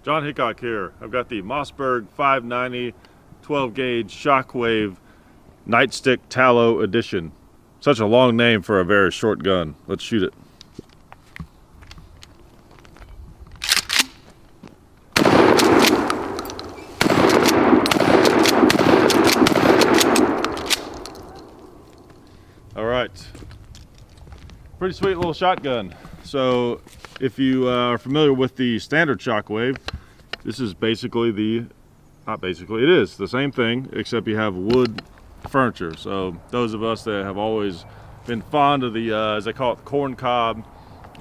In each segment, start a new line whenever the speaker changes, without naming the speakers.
John Hickok here. I've got the Mossberg 590 12 gauge Shockwave Nightstick Tallow Edition. Such a long name for a very short gun. Let's shoot it. All right, pretty sweet little shotgun. So if you are familiar with the standard Shockwave, this is basically not basically, it is the same thing, except you have wood furniture. So those of us that have always been fond of the, as they call it, corn cob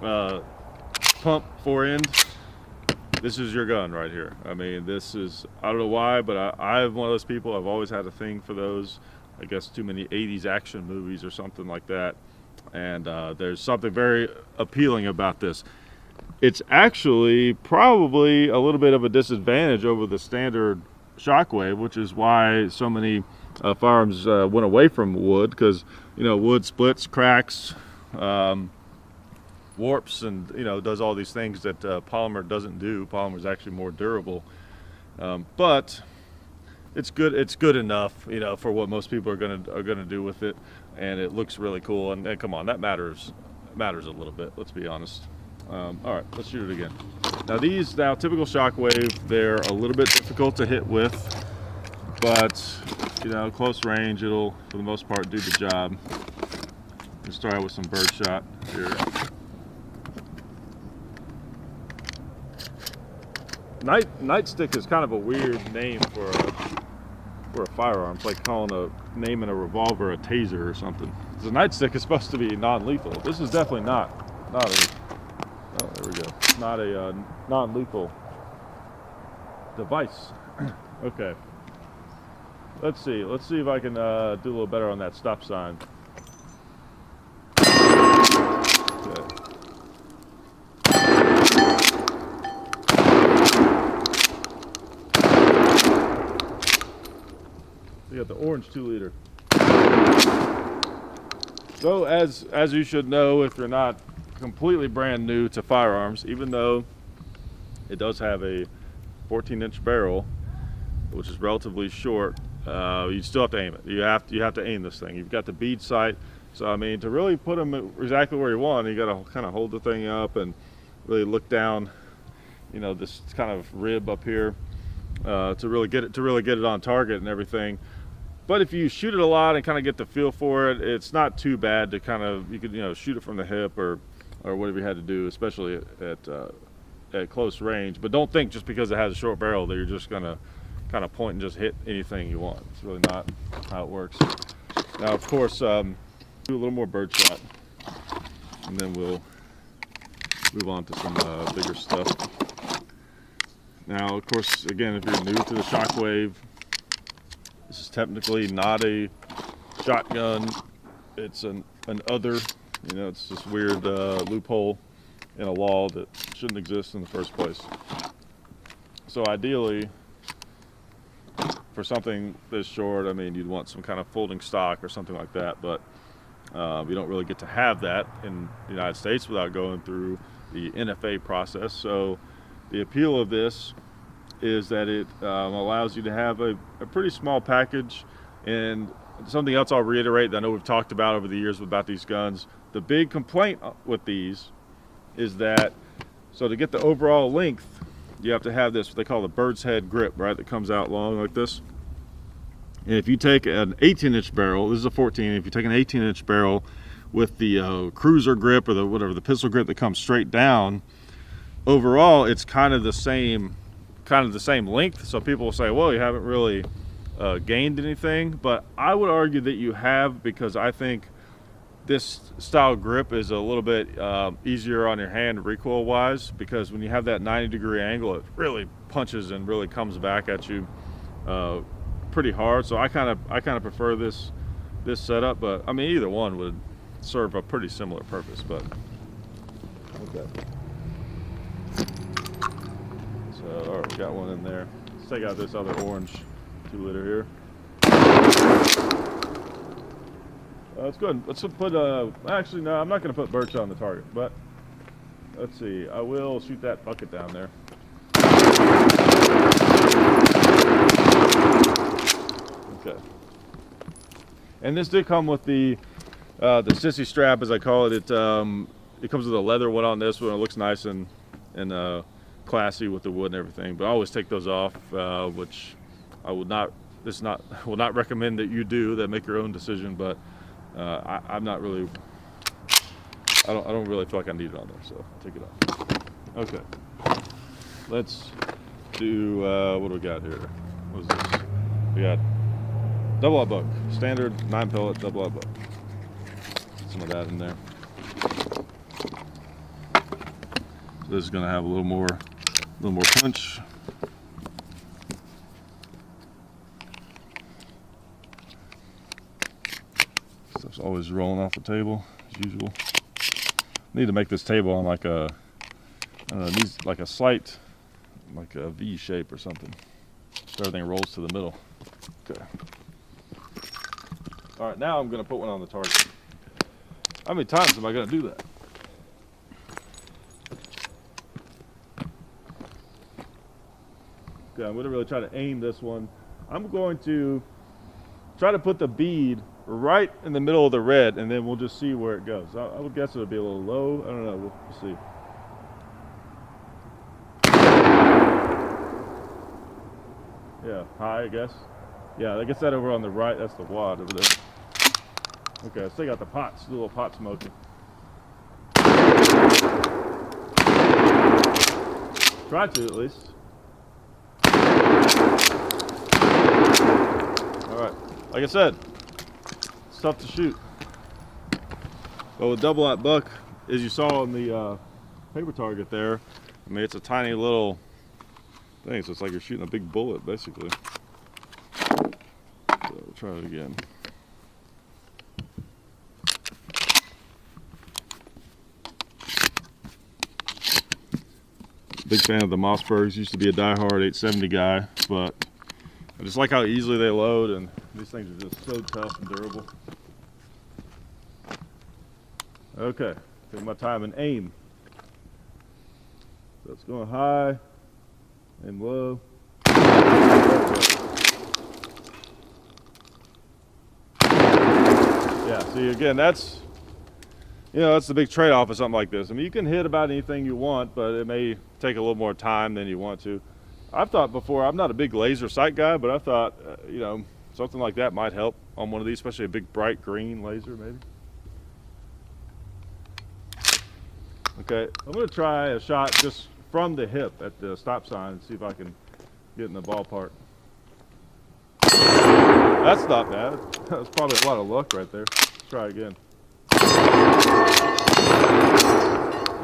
pump fore end, this is your gun right here. I mean, this is, I don't know why, but I'm one of those people, I've always had a thing for those. I guess too many 80s action movies or something like that. And there's something very appealing about this. It's actually probably a little bit of a disadvantage over the standard Shockwave, which is why so many firearms went away from wood, because, you know, wood splits, cracks, warps, and, you know, does all these things that polymer doesn't do. Polymer is actually more durable. But it's good enough, you know, for what most people are gonna do with it, and it looks really cool. And come on, that matters a little bit. Let's be honest. All right, let's shoot it again. Now typical Shockwave, they're a little bit difficult to hit with, but you know, close range, it'll for the most part do the job. Let's start out with some bird shot here. Nightstick is kind of a weird name for a firearm. It's like naming a revolver a taser or something. The Nightstick is supposed to be non-lethal. This is definitely not a non-lethal device. Okay. Let's see if I can do a little better on that stop sign. Okay. We got the orange 2-liter. So as you should know, if you're not completely brand new to firearms, even though it does have a 14-inch barrel, which is relatively short, you still have to aim it. You have to aim this thing. You've got the bead sight. So I mean, to really put them exactly where you want, you got to kind of hold the thing up and really look down, you know, this kind of rib up here, to really get it on target and everything. But if you shoot it a lot and kind of get the feel for it, it's not too bad to kind of, you could, you know, shoot it from the hip or whatever you had to do, especially at close range. But don't think just because it has a short barrel that you're just gonna kind of point and just hit anything you want. It's really not how it works. Now, of course, do a little more bird shot, and then we'll move on to some bigger stuff. Now, of course, again, if you're new to the Shockwave, this is technically not a shotgun. It's an other, you know, it's this weird loophole in a law that shouldn't exist in the first place. So ideally, for something this short, I mean, you'd want some kind of folding stock or something like that, but you don't really get to have that in the United States without going through the NFA process. So the appeal of this is that it allows you to have a pretty small package. And something else I'll reiterate that I know we've talked about over the years about these guns, the big complaint with these is that, so to get the overall length, you have to have this, what they call the bird's head grip, right, that comes out long like this. And if you take an 18-inch barrel, this is a 14, if you take an 18-inch barrel with the cruiser grip or the pistol grip that comes straight down, overall it's kind of the same length. So people will say, well, you haven't really gained anything, but I would argue that you have, because I think this style grip is a little bit easier on your hand recoil wise, because when you have that 90-degree angle, it really punches and really comes back at you pretty hard. So I kind of prefer this setup, but I mean, either one would serve a pretty similar purpose. But okay. So, all right, we got one in there. Let's take out this other orange 2-liter here. That's good. Let's put, actually, no, I'm not going to put birdshot on the target, but let's see. I will shoot that bucket down there. And this did come with the sissy strap, as I call it. It comes with a leather one on this one. It looks nice and classy with the wood and everything. But I always take those off, which I would not. Will not recommend that you do. That make your own decision. But I'm not really. I don't really feel like I need it on there, so I'll take it off. Okay. Let's do. What do we got here? What is this? We got double-aught buck, standard 9 pellet double-aught buck. Some of that in there. So this is going to have a little more punch. Stuff's always rolling off the table as usual. Need to make this table on like a needs like a slight, like a V shape or something, so everything rolls to the middle. Okay. All right, now I'm going to put one on the target. How many times am I going to do that? Okay, I'm going to really try to aim this one. I'm going to try to put the bead right in the middle of the red, and then we'll just see where it goes. I would guess it would be a little low. I don't know. We'll see. Yeah, high, I guess. Yeah, I guess that over on the right, that's the wad over there. Okay, I still got the pots, the little pot smoking. Try to, at least. Alright, like I said, it's tough to shoot. But with double-aught buck, as you saw on the paper target there, I mean, it's a tiny little thing, so it's like you're shooting a big bullet, basically. So we'll try it again. Big fan of the Mossbergs. Used to be a die-hard 870 guy, but I just like how easily they load, and these things are just so tough and durable. Okay, take my time and aim. So it's going high and low. Yeah, see, again, that's the big trade-off of something like this. I mean, you can hit about anything you want, but it may take a little more time than you want to. I've thought before, I'm not a big laser sight guy, but I thought, something like that might help on one of these, especially a big bright green laser, maybe. Okay, I'm going to try a shot just from the hip at the stop sign and see if I can get in the ballpark. That's not bad. That's probably a lot of luck right there. Let's try again.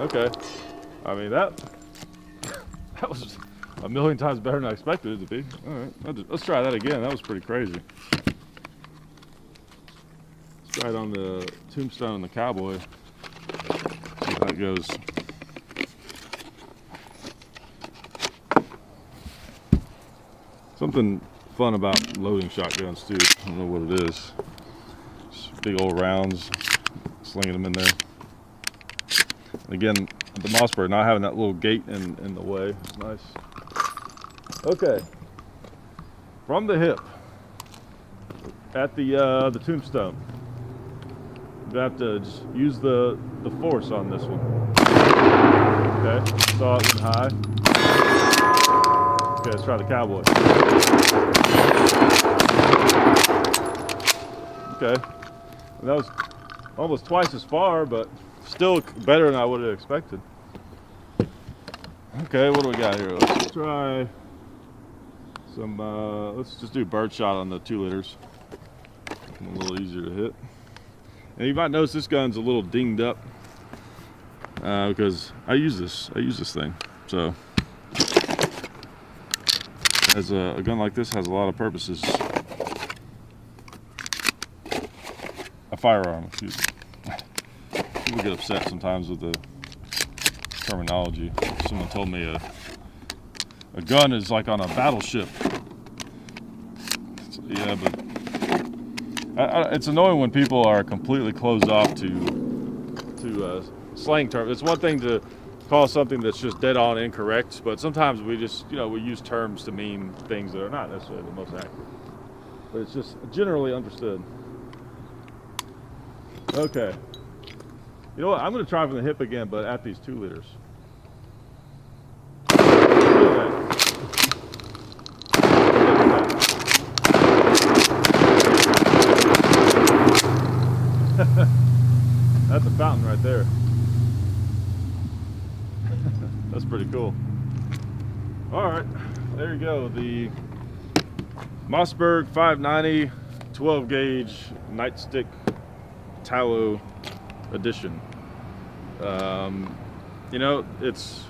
Okay. I mean, that was a million times better than I expected it to be. All right, let's try that again. That was pretty crazy. Let's try it on the tombstone and the cowboy. See how that goes. Something fun about loading shotguns too. I don't know what it is. Just big old rounds, slinging them in there. Again, the Mossberg not having that little gate in the way. It's nice. Okay. From the hip at the tombstone. You have to just use the force on this one. Okay. Saw it went high. Okay, let's try the cowboy. Okay. And that was almost twice as far, but still better than I would have expected. Okay, what do we got here? Let's try some, let's just do birdshot on the 2 liters. A little easier to hit. And you might notice this gun's a little dinged up because I use this thing. So as a gun like this has a lot of purposes. A firearm, excuse me. People get upset sometimes with the terminology. Someone told me a gun is like on a battleship. Yeah, but it's annoying when people are completely closed off to slang terms. It's one thing to call something that's just dead on incorrect, but sometimes we just we use terms to mean things that are not necessarily the most accurate. But it's just generally understood. Okay. You know what? I'm going to try from the hip again, but at these 2 liters. That's a fountain right there. That's pretty cool. All right, there you go. The Mossberg 590 12 gauge Nightstick tallow edition. You know, it's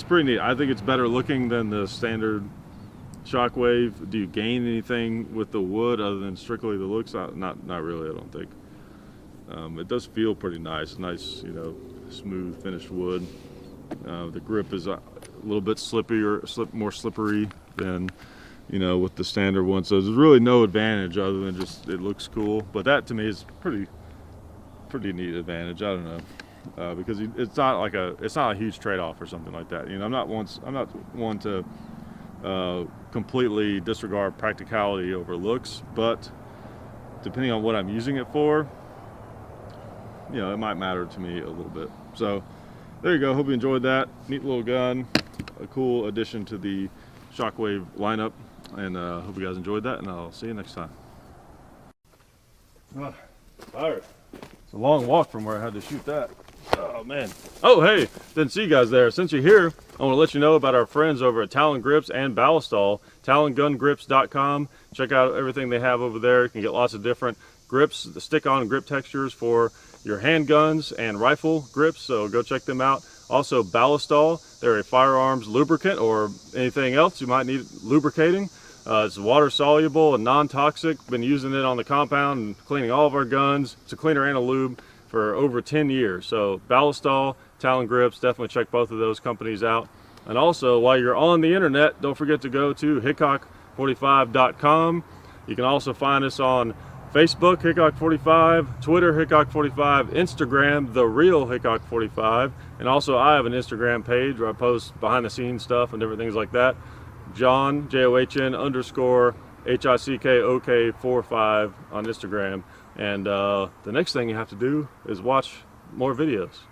pretty neat. I think it's better looking than the standard Shockwave. Do you gain anything with the wood other than strictly the looks? Not really, I don't think. It does feel pretty nice, you know, smooth finished wood. The grip is a little bit more slippery than, you know, with the standard one. So there's really no advantage other than just it looks cool. But that to me is pretty neat advantage. I don't know, because it's not a huge trade-off or something like that. You know, I'm not one to completely disregard practicality over looks, but depending on what I'm using it for, you know, it might matter to me a little bit. So there you go. Hope you enjoyed that. Neat little gun, a cool addition to the Shockwave lineup, and hope you guys enjoyed that, and I'll see you next time. Tired. It's a long walk from where I had to shoot that. Oh man. Oh hey, didn't see you guys there. Since you're here, I want to let you know about our friends over at Talon Grips and Ballistol. TalonGunGrips.com. Check out everything they have over there. You can get lots of different grips, the stick-on grip textures for your handguns and rifle grips, so go check them out. Also Ballistol, they're a firearms lubricant or anything else you might need lubricating. It's water soluble and non-toxic. Been using it on the compound and cleaning all of our guns. It's a cleaner and a lube for over 10 years. So Ballistol, Talon Grips, definitely check both of those companies out. And also, while you're on the internet, don't forget to go to hickok45.com. You can also find us on Facebook, Hickok45, Twitter, Hickok45, Instagram, The Real Hickok45, and also I have an Instagram page where I post behind the scenes stuff and different things like that. John, JOHN _HICKOK 45 on Instagram. And the next thing you have to do is watch more videos.